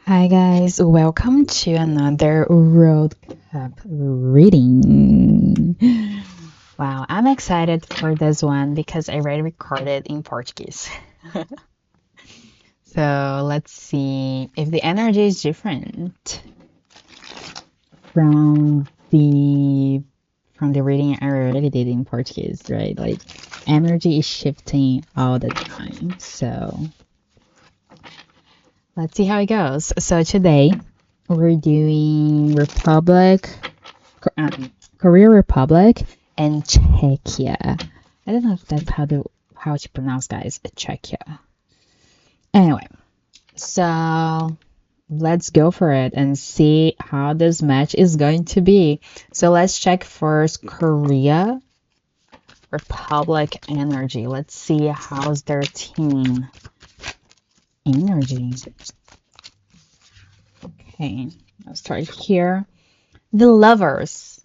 Hi guys, welcome to another World Cup reading. Wow, I'm excited for this one because I already recorded in Portuguese. So let's see if the energy is different from the reading I already did in Portuguese, right? Like energy is shifting all the time. So let's see how it goes. So today we're doing Korea Republic and Czechia. I don't know if that's how to pronounce, guys. Czechia. Anyway, so let's go for it and see how this match is going to be. So let's check first Korea Republic energy. Let's see how's their team energy. Okay, I'll start here. The lovers.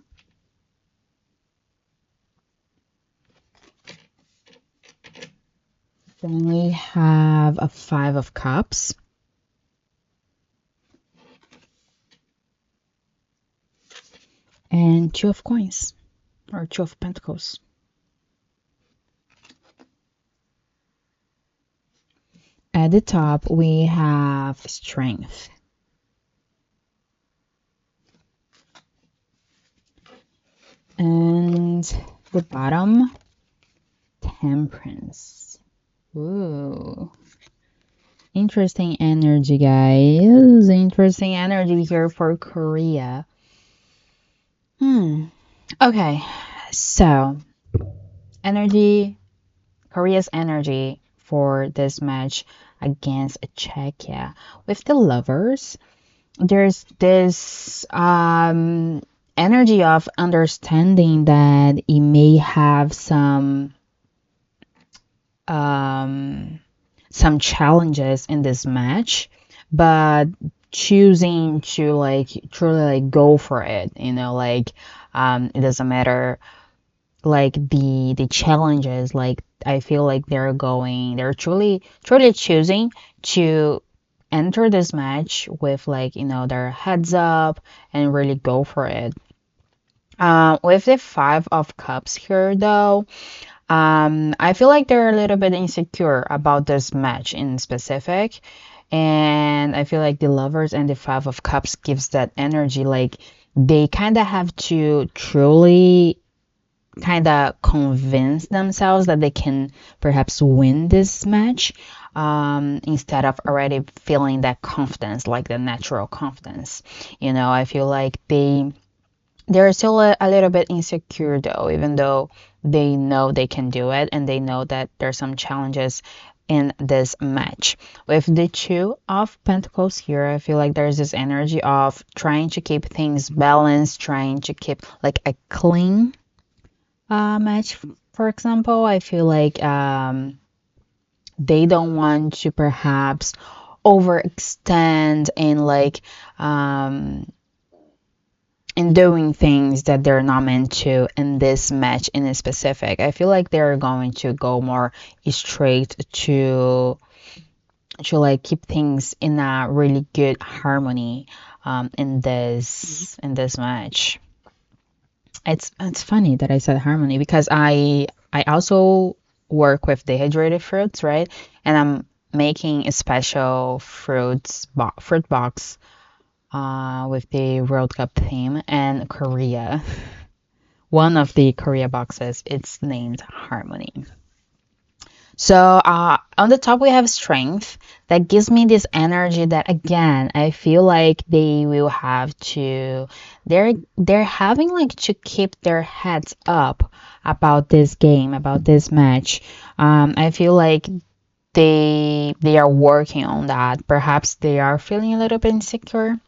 Then we have a 5 of cups. And 2 of coins, or 2 of pentacles. At the top, we have strength. And the bottom, temperance. Ooh. Interesting energy, guys. Interesting energy here for Korea. Okay, so Korea's energy for this match against Czechia. With the lovers, there's this energy of understanding that it may have some challenges in this match, but choosing to truly go for it, it doesn't matter the challenges. I feel like they're truly choosing to enter this match with their heads up and really go for it. With the 5 of cups here though, I feel like they're a little bit insecure about this match in specific, and I feel like the lovers and the 5 of cups gives that energy, like they kind of have to truly kind of convince themselves that they can perhaps win this match, instead of already feeling that confidence, like the natural confidence. I feel like they're still a little bit insecure though, even though they know they can do it and they know that there's some challenges in this match. With the 2 of pentacles here, I feel like there's this energy of trying to keep things balanced, trying to keep like a clean match. For example, I feel like they don't want to perhaps overextend in doing things that they're not meant to in this match in a specific. I feel like they're going to go more straight to keep things in a really good harmony in this match. It's funny that I said harmony because I also work with dehydrated fruits, right? And I'm making a special fruit box with the World Cup theme, and Korea. One of the Korea boxes, it's named Harmony. So on the top we have strength. That gives me this energy that again I feel like they will have to they're having to keep their heads up about this game, about this match. I feel like they are working on that. Perhaps they are feeling a little bit insecure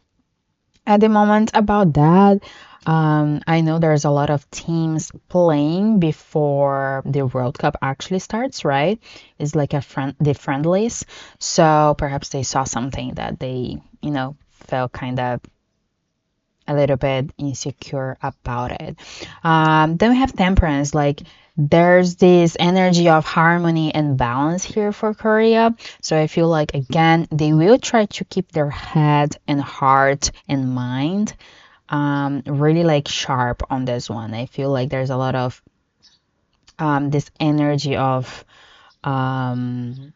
at the moment about that. I know there's a lot of teams playing before the World Cup actually starts, right? It's like the friendlies. So perhaps they saw something that they, felt kind of a little bit insecure about it. Then we have temperance, like there's this energy of harmony and balance here for Korea. So I feel like again they will try to keep their head and heart and mind really like sharp on this one. I feel like there's a lot of this energy of um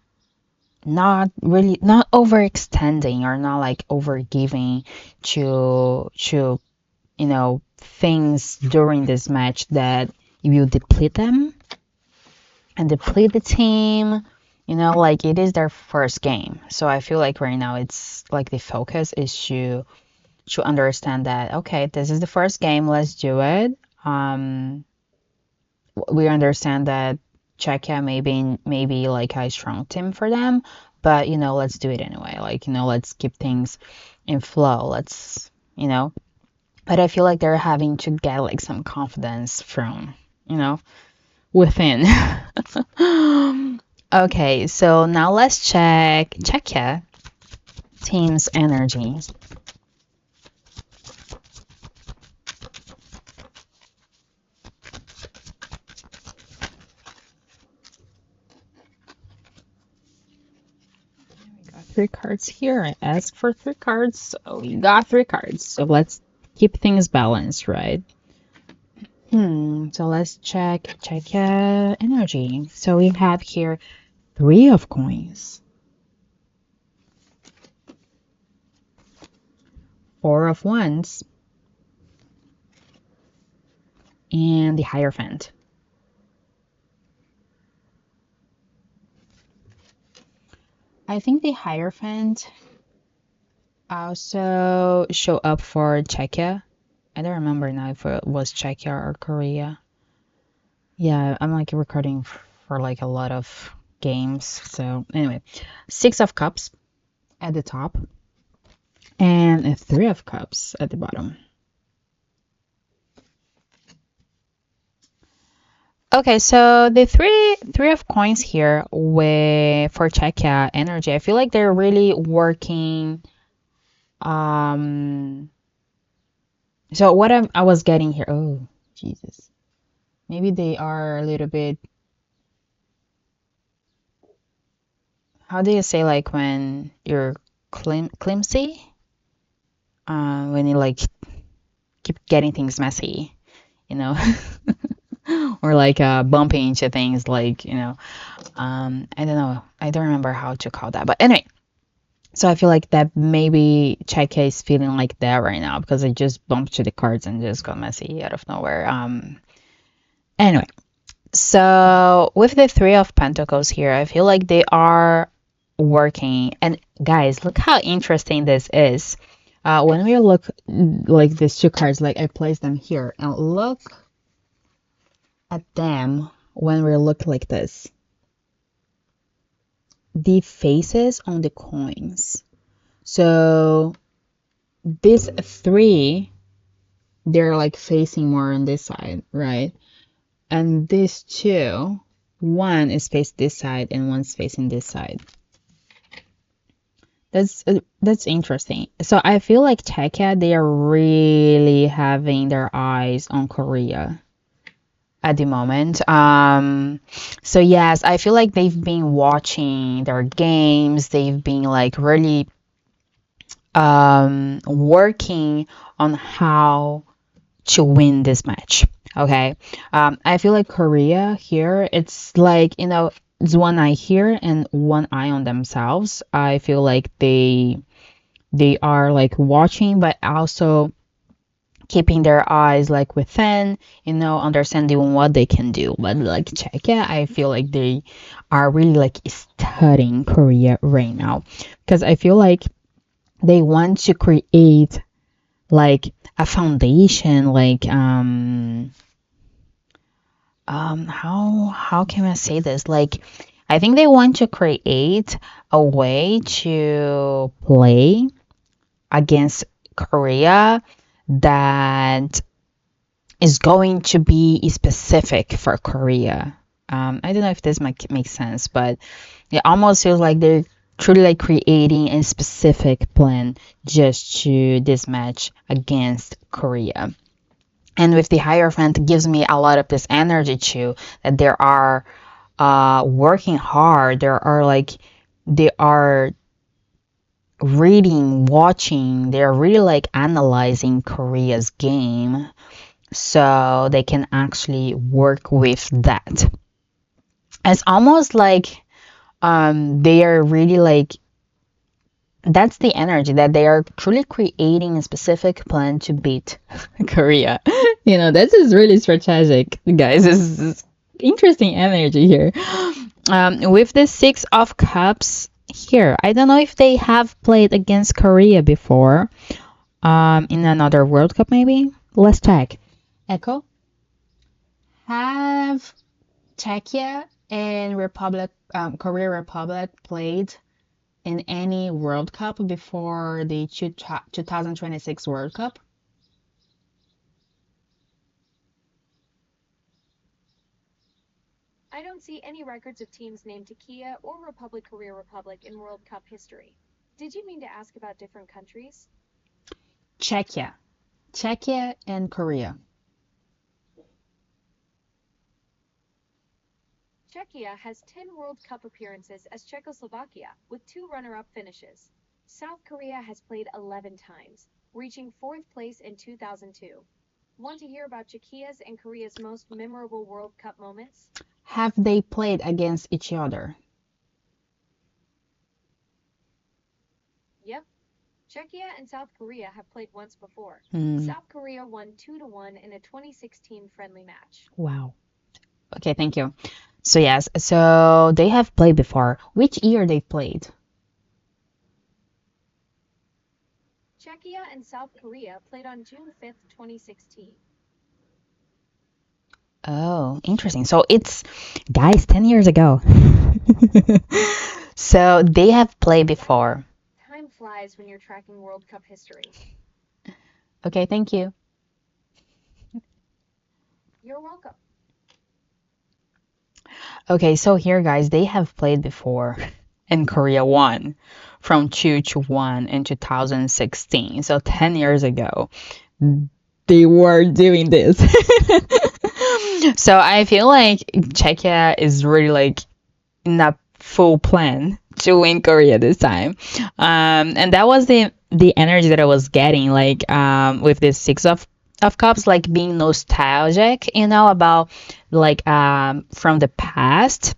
not overextending or not like overgiving to things during this match that you will deplete them and deplete the team. Like it is their first game, so I feel like right now it's like the focus is to understand that okay, this is the first game, let's do it. We understand that Czechia maybe like a strong team for them, but let's do it anyway. Like let's keep things in flow. But I feel like they're having to get like some confidence from within. Okay, so now let's check Czechia team's energy. Three cards here. I asked for three cards, so we got three cards. So let's keep things balanced, right? So let's check energy. So we have here 3 of coins, 4 of wands, and the Hierophant. I think the Hierophant also show up for Czechia. I don't remember now if it was Czechia or Korea. Yeah, I'm like recording for like a lot of games. So anyway, 6 of Cups at the top and a 3 of Cups at the bottom. Okay, so the three of coins here for Czechia energy, I feel like they're really working. So what I was getting here, oh Jesus, maybe they are a little bit. How do you say like when you're clumsy? When you like keep getting things messy, or like bumping into things like I don't know, I don't remember how to call that, but anyway, so I feel like that maybe Czechia is feeling like that right now because I just bumped to the cards and just got messy out of nowhere. Anyway, so with the 3 of Pentacles here, I feel like they are working. And guys, look how interesting this is. When we look like these 2 cards, like I place them here and look at them when we look like this. The faces on the coins. So these 3, they're like facing more on this side, right? And these 2, one is facing this side and one's facing this side. That's interesting. So I feel like Czechia, they are really having their eyes on Korea at the moment. So yes, I feel like they've been watching their games. They've been like really working on how to win this match. Okay. I feel like Korea here, it's like, it's one eye here and one eye on themselves. I feel like they are like watching, but also keeping their eyes like within, understanding what they can do. But like Czechia, I feel like they are really like studying Korea right now because I feel like they want to create like a foundation, like how can I say this? Like I think they want to create a way to play against Korea that is going to be specific for Korea. I don't know if this makes sense, but it almost feels like they're truly like creating a specific plan just to this match against Korea. And with the Hierophant, it gives me a lot of this energy too, that they are working hard. They are reading, watching, they're really like analyzing Korea's game so they can actually work with that. It's almost like they are really like that's the energy that they are truly creating a specific plan to beat Korea. This is really strategic, guys. This is interesting energy here. With the Six of Cups here, I don't know if they have played against Korea before. In another World Cup, maybe. Let's check. Echo, have Czechia and Korea Republic played in any World Cup before the 2026 World Cup? I don't see any records of teams named Czechia or Republic Korea Republic in World Cup history. Did you mean to ask about different countries? Czechia. Czechia and Korea. Czechia has 10 World Cup appearances as Czechoslovakia, with 2 runner-up finishes. South Korea has played 11 times, reaching 4th place in 2002. Want to hear about Czechia's and Korea's most memorable World Cup moments? Have they played against each other? Yep. Czechia and South Korea have played once before. Hmm. South Korea won 2-1 in a 2016 friendly match. Wow. Okay, thank you. So yes, so they have played before. Which year they played? Czechia and South Korea played on June 5th, 2016. Oh, interesting. So it's, guys, 10 years ago. So they have played before. Time flies when you're tracking World Cup history. Okay, thank you. You're welcome. Okay, so here, guys, they have played before, and Korea won from 2-1 in 2016. So 10 years ago, they were doing this. So I feel like Czechia is really like in a full plan to win Korea this time. And that was the energy that I was getting, like with this Six of Cups, like being nostalgic, about like from the past.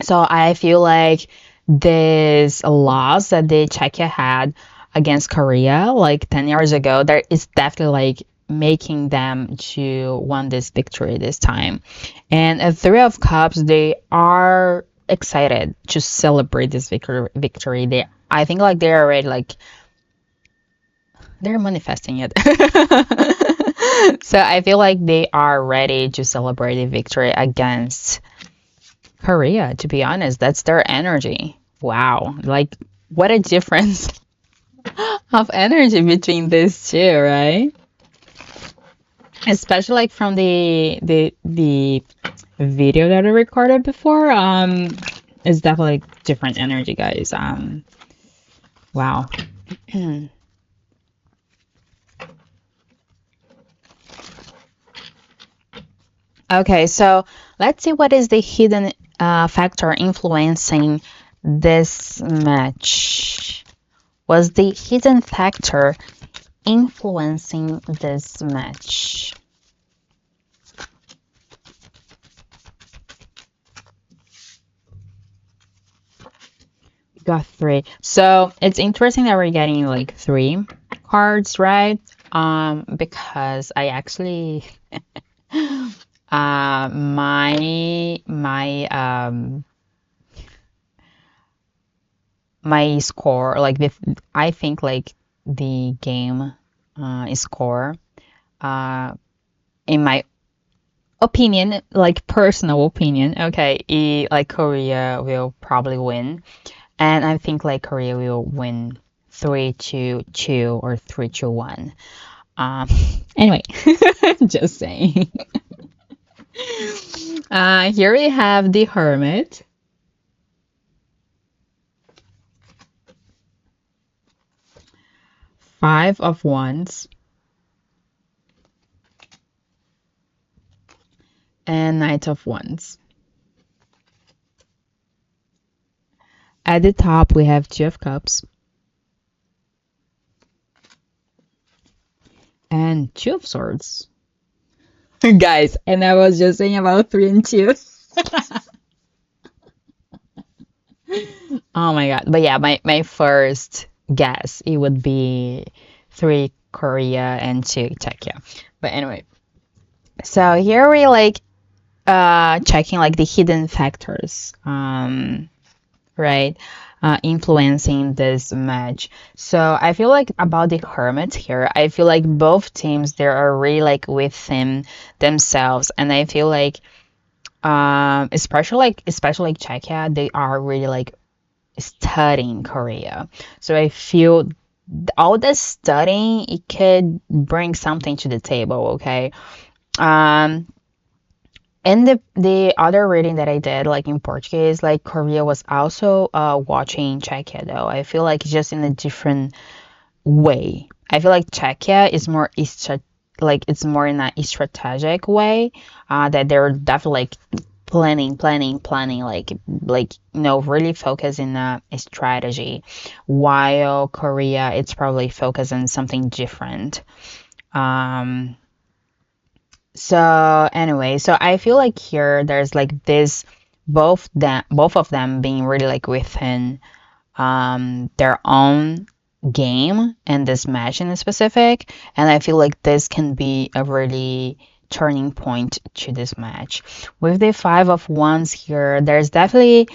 So I feel like this loss that the Czechia had against Korea like 10 years ago, there is definitely like making them to win this victory this time. And at Three of Cups, they are excited to celebrate this victory. I think like they're already like they're manifesting it. So I feel like they are ready to celebrate the victory against Korea, to be honest. That's their energy. Wow. Like, what a difference of energy between these two, right? Especially like from the video that I recorded before. It's definitely different energy, guys. Wow. Okay, so let's see what is the hidden factor influencing this match. Was the hidden factor influencing this match? We got 3. So it's interesting that we're getting like 3 cards, right? Because I actually my score, like I think like the game score in my opinion, like personal opinion, okay, like Korea will probably win, and I think like Korea will win 3-2 or 3-1. Anyway, just saying. Here we have the Hermit. Five of Wands and Knight of Wands. At the top, we have Two of Cups and Two of Swords. Guys, and I was just saying about 3 and 2. Oh my god. But yeah, my first guess it would be 3 Korea and 2 Czechia. But anyway, so here we like checking like the hidden factors right influencing this match. So I feel like about the Hermit here, I feel like both teams they are really like within themselves, and I feel like especially like Czechia, they are really like studying Korea. So I feel all this studying it could bring something to the table, okay? Um and the other reading that I did, like in Portuguese, like Korea was also watching Czechia though. I feel like it's just in a different way. I feel like Czechia is more like it's more in a strategic way. That they're definitely like planning, like really focusing on a strategy, while Korea it's probably focused on something different. Um, so anyway, so I feel like here there's like this both of them being really like within their own game and this match in specific, and I feel like this can be a really turning point to this match. With the Five of Wands here, there's definitely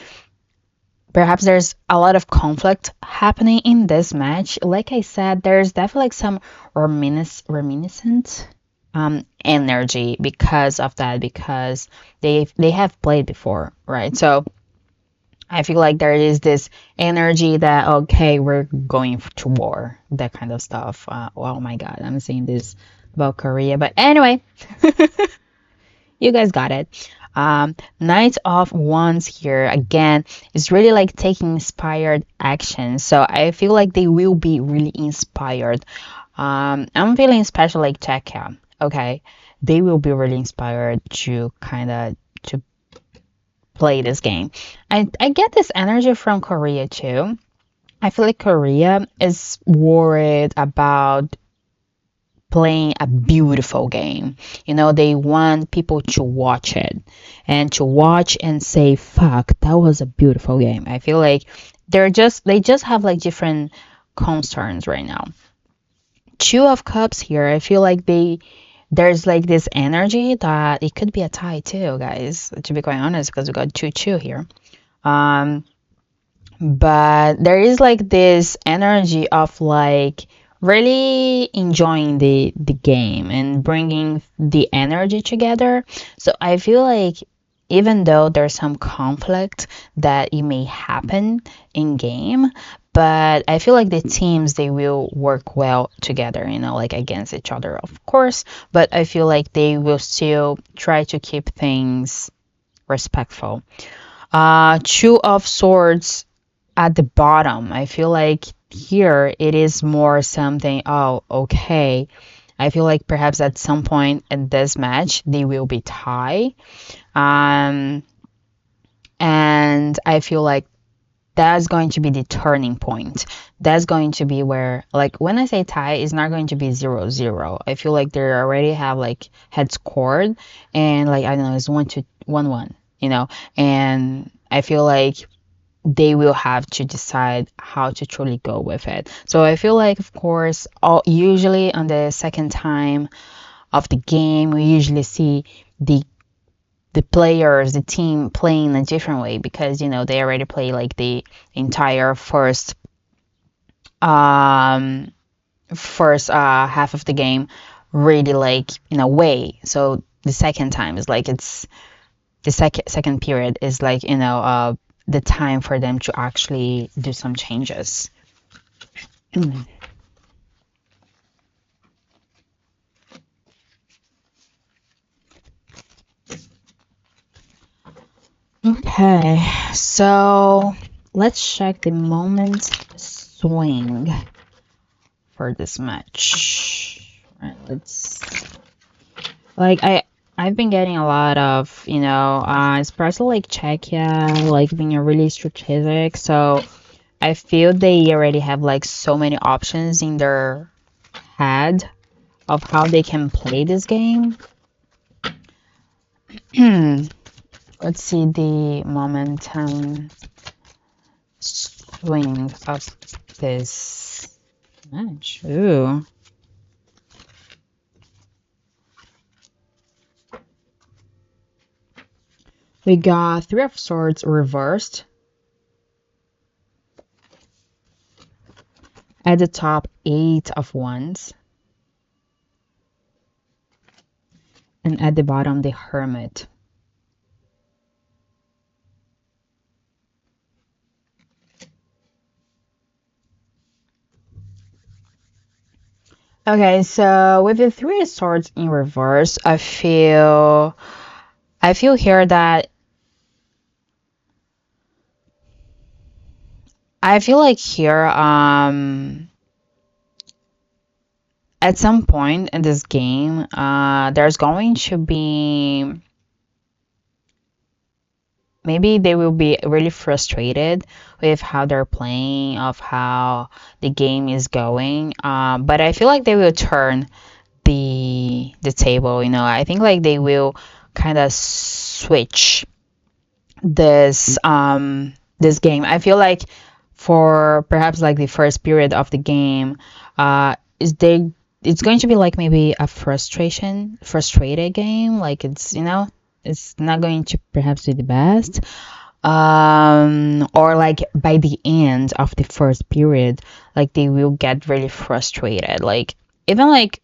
perhaps there's a lot of conflict happening in this match. Like I said, there's definitely like some reminiscent energy because of that, because they have played before, right? So I feel like there is this energy that okay, we're going to war, that kind of stuff. Oh my God, I'm saying this about Korea, but anyway, you guys got it. Knight of Wands here again is really like taking inspired action. So I feel like they will be really inspired. I'm feeling especially like Czechia. Okay, they will be really inspired to kind of to play this game. I get this energy from Korea too. I feel like Korea is worried about playing a beautiful game. They want people to watch it and to watch and say, fuck, that was a beautiful game. I feel like they just have like different concerns right now. Two of Cups here, I feel like there's like this energy that it could be a tie too, guys, to be quite honest, because we got 2-2 here. Um, but there is like this energy of like really enjoying the game and bringing the energy together. So I feel like even though there's some conflict that it may happen in game, but I feel like the teams they will work well together, like against each other, of course, but I feel like they will still try to keep things respectful. Two of Swords at the bottom. I feel like here it is more something, oh, okay. I feel like perhaps at some point in this match they will be tied. Um, and I feel like that's going to be the turning point. That's going to be where, like, when I say tie, it's not going to be 0-0. I feel like they already have like head scored, and like I don't know, it's 1-1, and I feel like they will have to decide how to truly go with it. So I feel like, of course, usually on the second time of the game, we usually see the players, the team playing a different way because they already play like the entire first half of the game really like in a way. So the second time is like it's the second period is like the time for them to actually do some changes. Okay, so let's check the moment swing for this match. Right, let's like I've been getting a lot of, especially like Czechia, like being really strategic. So I feel they already have like so many options in their head of how they can play this game. Let's see the momentum swing of this match. Ooh. We got Three of Swords reversed. At the top, Eight of Wands. And at the bottom, the Hermit. Okay, so with the Three of Swords in reverse, I feel here that I feel like here at some point in this game there's going to be, maybe they will be really frustrated with how they're playing, of how the game is going. But I feel like they will turn the table. I think like they will kind of switch this game. I feel like for perhaps like the first period of the game, is they it's going to be like maybe a frustrated game. Like it's not going to perhaps be the best. Or like by the end of the first period, like they will get really frustrated. Like even like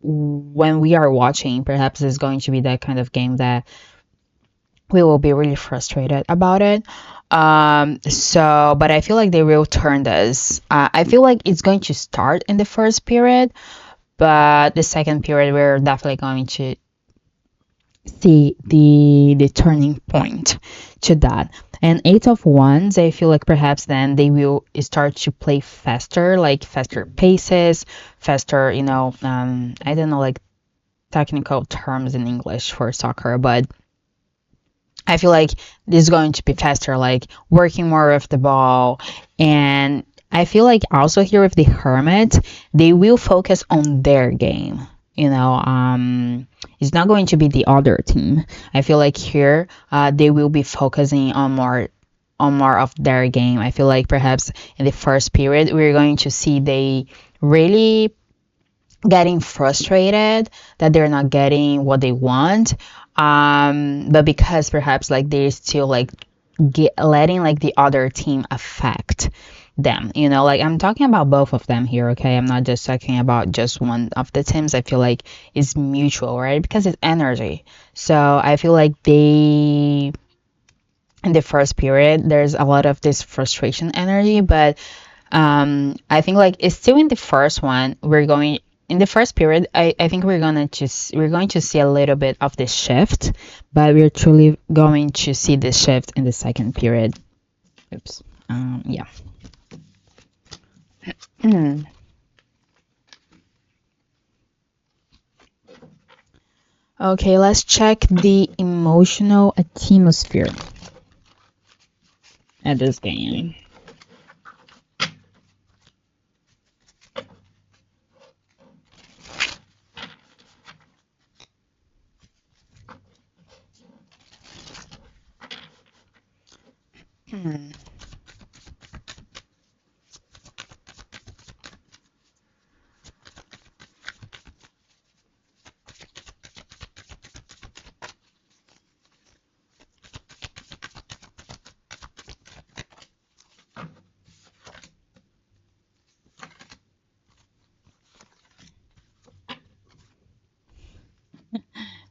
when we are watching, perhaps it's going to be that kind of game that we will be really frustrated about it. But I feel like they will turn this. I feel like it's going to start in the first period, but the second period we're definitely going to see the turning point to that. And Eight of Wands, I feel like perhaps then they will start to play faster, like faster paces, faster, I don't know like technical terms in English for soccer, but I feel like this is going to be faster, like working more with the ball. And I feel like also here with the Hermit, they will focus on their game. It's not going to be the other team. I feel like here, they will be focusing on more of their game. I feel like perhaps in the first period, we're going to see they really getting frustrated that they're not getting what they want, but because perhaps like they're still like letting like the other team affect them, like I'm talking about both of them here. Okay, I'm not just talking about just one of the teams. I feel like it's mutual, right? Because it's energy. So I feel like they, in the first period, there's a lot of this frustration energy, but I think like it's still in the first one. In the first period, I think we're going to see a little bit of this shift, but we're truly going to see this shift in the second period. Oops. Yeah. Okay, let's check the emotional atmosphere at this game.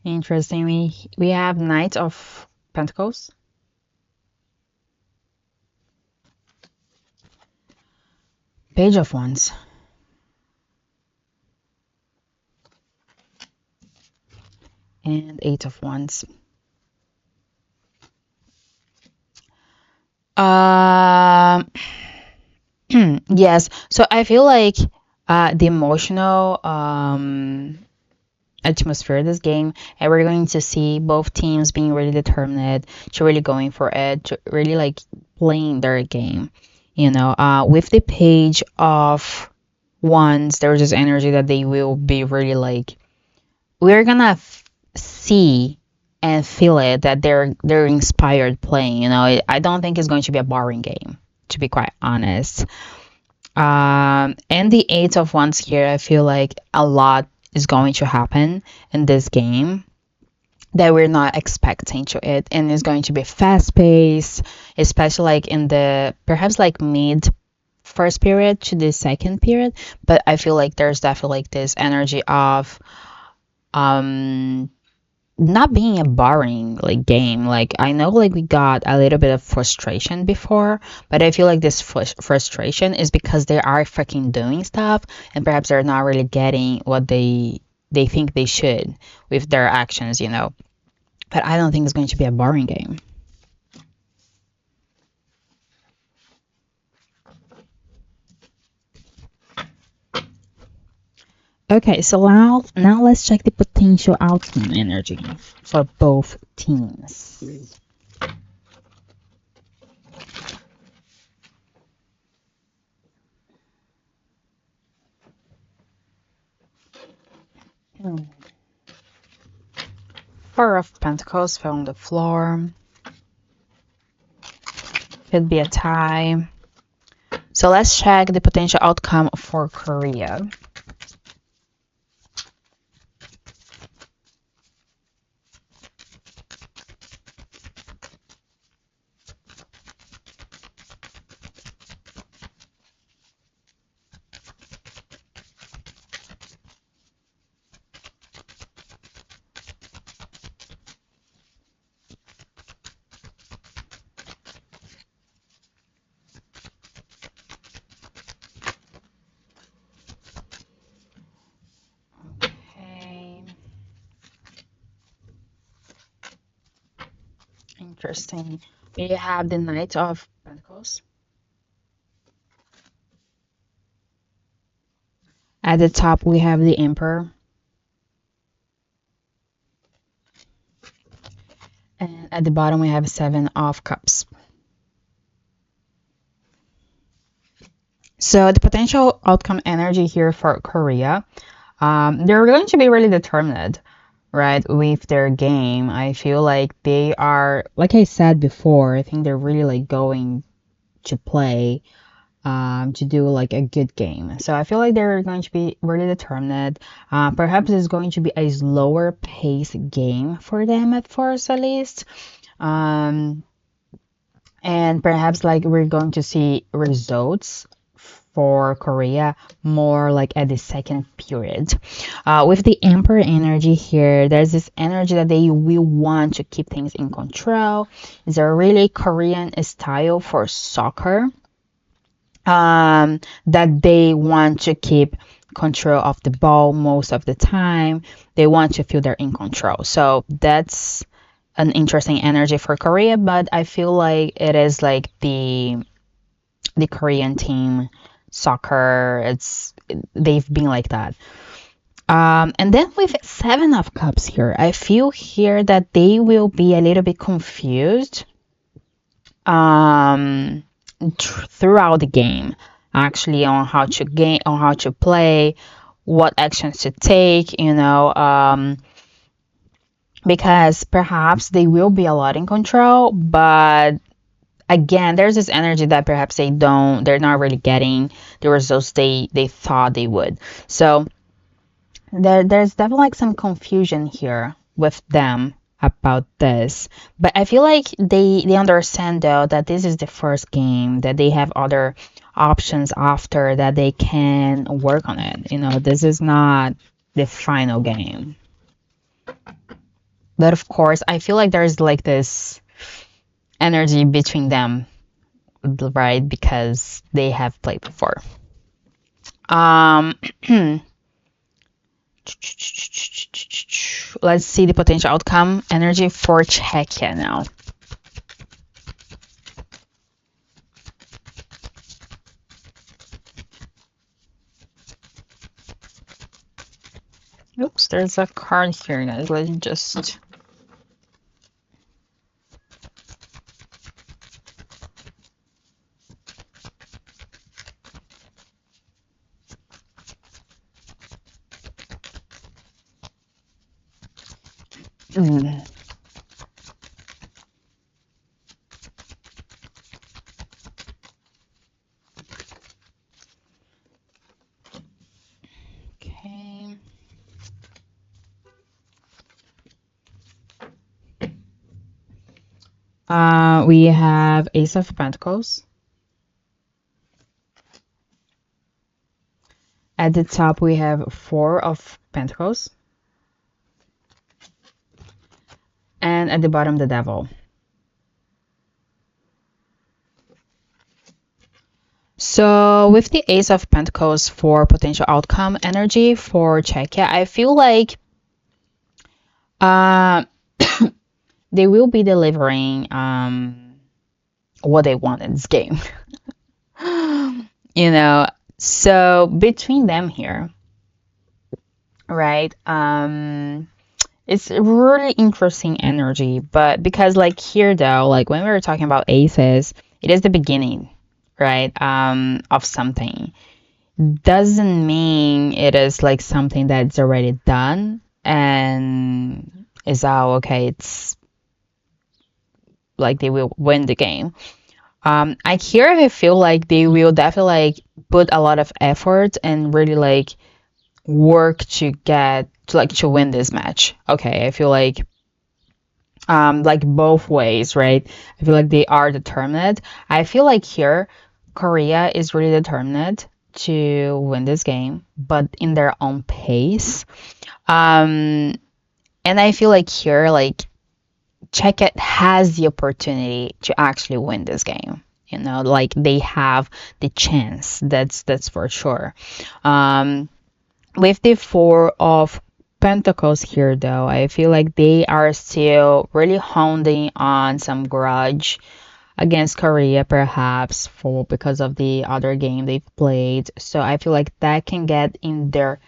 Interestingly, we have Knight of Pentacles, Page of Wands, and Eight of Wands. Um, yes. So I feel like the emotional atmosphere of this game, and we're going to see both teams being really determined to really going for it, to really like playing their game. With the page of wands, there's this energy that they will be really like, we're gonna see and feel it, that they're inspired playing. I don't think it's going to be a boring game, to be quite honest. And the eight of wands here, I feel like a lot is going to happen in this game that we're not expecting to it, and it's going to be fast paced, especially like in the perhaps like mid first period to the second period. But I feel like there's definitely like this energy of um not being a boring like game. Like I know like we got a little bit of frustration before, but I feel like this frustration is because they are freaking doing stuff, and perhaps they're not really getting what they think they should with their actions. But I don't think it's going to be a boring game. Okay, so now let's check the potential outcome energy for both teams. Hmm. Four of Pentacles fell on the floor. Could be a tie. So let's check the potential outcome for Korea. Okay. Interesting. We have the Knight of Pentacles. At the top, we have the Emperor. And at the bottom, we have Seven of Cups. So the potential outcome energy here for Korea, they're going to be really determined, right, with their game. I feel like they are, like I said before, I think they're really like going to play to do like a good game. So I feel like they're going to be really determined. Perhaps it's going to be a slower pace game for them at first, at least. And perhaps like we're going to see results for Korea more like at the second period. With the Emperor energy here, there's this energy that they will want to keep things in control. It's a really Korean style for soccer, that they want to keep control of the ball most of the time. They want to feel they're in control. So that's an interesting energy for Korea, but I feel like it is like the Korean team soccer. They've been like that. And then with Seven of Cups here, I feel here that they will be a little bit confused throughout the game, actually, on how to play, what actions to take, because perhaps they will be a lot in control, but again, there's this energy that perhaps they're not really getting the results they thought they would. So there's definitely like some confusion here with them about this, but I feel like they understand though that this is the first game, that they have other options after that, they can work on it. This is not the final game. But of course, I feel like there's like this energy between them, right? Because they have played before. Um, let's see the potential outcome energy for Czechia now. Oops, there's a card here, guys. Let me just. Mm, okay. We have Ace of Pentacles. At the top, we have Four of Pentacles. And at the bottom, the Devil. So with the Ace of Pentacles for potential outcome energy for Czechia, I feel like uh, they will be delivering what they want in this game. You know, so between them here, right? It's really interesting energy, but because like here though, like when we were talking about aces, it is the beginning, right? Of something. Doesn't mean it is like something that's already done and is okay, it's like they will win the game. I feel like they will definitely like put a lot of effort and really like work to get to like to win this match. Okay, I feel like both ways, right? I feel like they are determined. I feel like here Korea is really determined to win this game, but in their own pace. Um, and I feel like here, like Czechia has the opportunity to actually win this game. You know, like they have the chance. That's for sure. Um, with the Four of Pentacles here, though, I feel like they are still really holding on some grudge against Korea, perhaps for because of the other game they've played. So I feel like that can get in their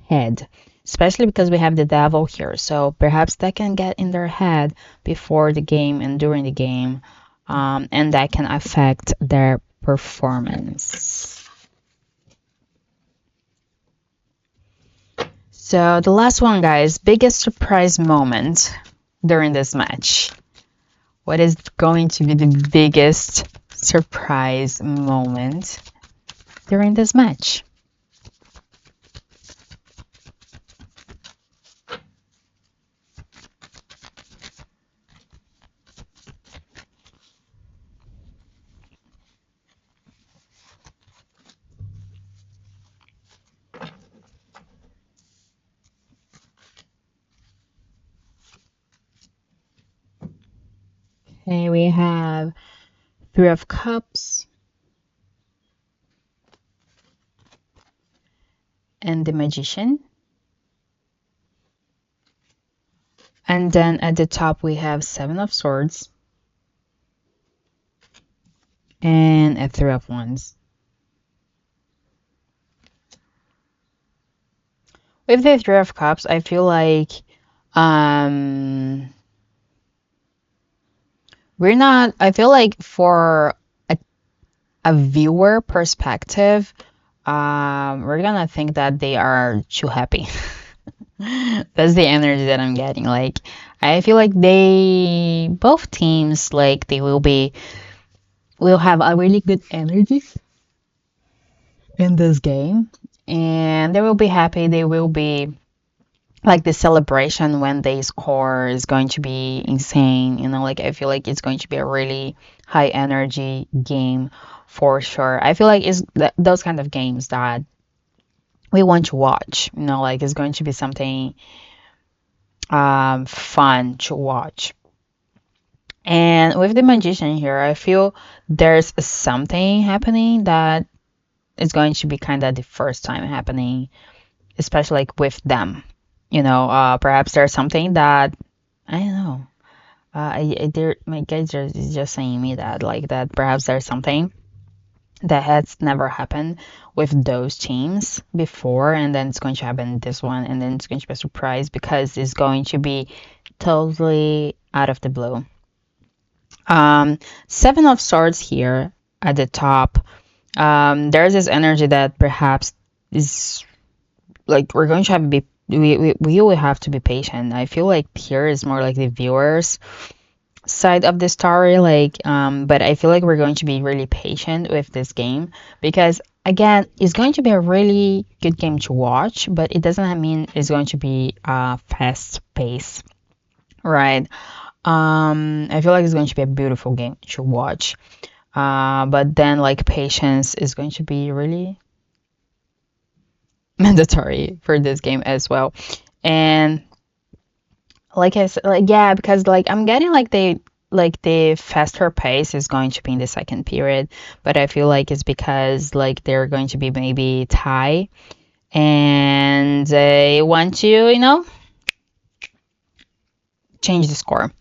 head, especially because we have the devil here. So perhaps that can get in their head before the game and during the game, and that can affect their performance. So the last one, guys, biggest surprise moment during this match. What is going to be the biggest surprise moment during this match? Okay, we have Three of Cups and the Magician. And then at the top we have Seven of Swords and a Three of Wands. With the Three of Cups, I feel like um we're not I feel like for a viewer perspective, we're gonna think that they are too happy. That's the energy that I'm getting. Like, I feel like they both teams like they will have a really good energy in this game, and they will be happy. They will be like the celebration when they score is going to be insane. You know, like I feel like it's going to be a really high energy game for sure. I feel like it's those kind of games that we want to watch. You know, like it's going to be something fun to watch. And with the magician here, I feel there's something happening that is going to be kind of the first time happening, especially like with them. You know, perhaps there's something that I don't know. My guys is just saying me that like that perhaps there's something that has never happened with those teams before, and then it's going to happen this one, and then it's going to be a surprise because it's going to be totally out of the blue. Seven of Swords here at the top. There's this energy that perhaps is like we're going to have to be we will have to be patient. I feel like here is more like the viewers side of the story, like but I feel like we're going to be really patient with this game because again it's going to be a really good game to watch, but it doesn't mean it's going to be fast pace, right? I feel like it's going to be a beautiful game to watch, but then like patience is going to be really mandatory for this game as well. And like I said, like yeah, because like I'm getting like the faster pace is going to be in the second period, but I feel like it's because like they're going to be maybe tie and they want to, change the score.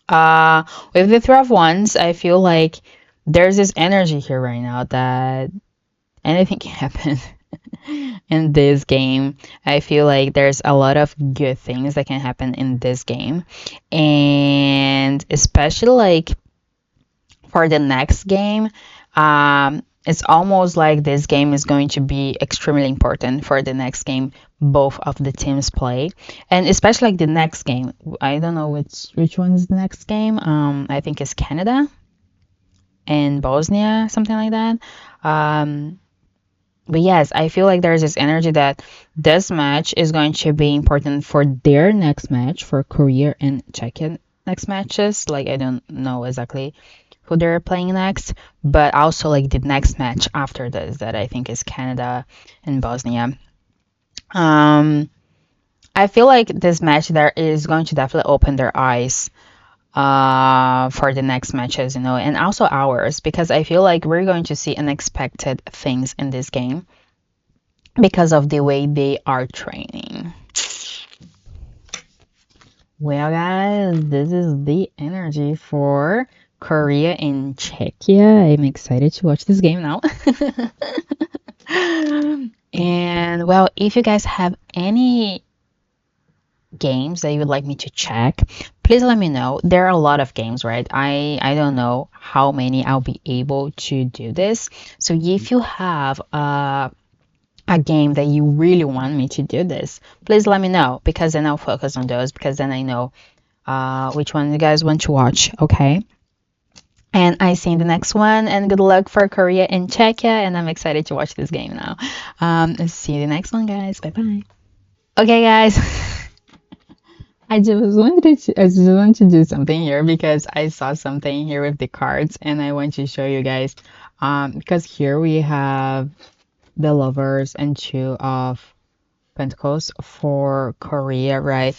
With the Three of Wands, I feel like there's this energy here right now that anything can happen in this game. I feel like there's a lot of good things that can happen in this game. And especially like for the next game, it's almost like this game is going to be extremely important for the next game both of the teams play, and especially like the next game. I don't know which one is the next game. I think it's Canada and Bosnia, something like that. But yes, I feel like there's this energy that this match is going to be important for their next match, for Korea and Czechia next matches. Like I don't know exactly who they're playing next, but also like the next match after this that I think is Canada and Bosnia. I feel like this match there is going to definitely open their eyes for the next matches, and also ours, because I feel like we're going to see unexpected things in this game because of the way they are training. Well, guys, this is the energy for Korea and Czechia. I'm excited to watch this game now. And well, if you guys have any games that you would like me to check, please let me know. There are a lot of games, right? I don't know how many I'll be able to do this. So if you have a game that you really want me to do this, please let me know, because then I'll focus on those, because then I know which one you guys want to watch, okay? And I see you in the next one, and good luck for Korea and Czechia, and I'm excited to watch this game now. See you in the next one, guys. Bye bye. Okay, guys. I just wanted to do something here because I saw something here with the cards, and I want to show you guys. Because here we have the Lovers and Two of Pentacles for Korea, right?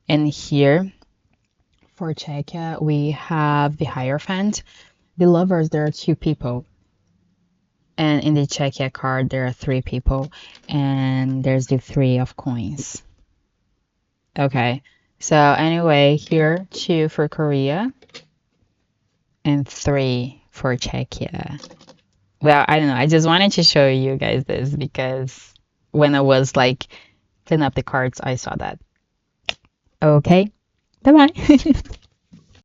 And here for Czechia we have the Hierophant. The Lovers, there are two people, and in the Czechia card there are three people, and there's the Three of Coins. Okay, so anyway, here two for Korea and three for Czechia. Well, I don't know, I just wanted to show you guys this because when I was like cleaning up the cards, I saw that. Okay, bye bye.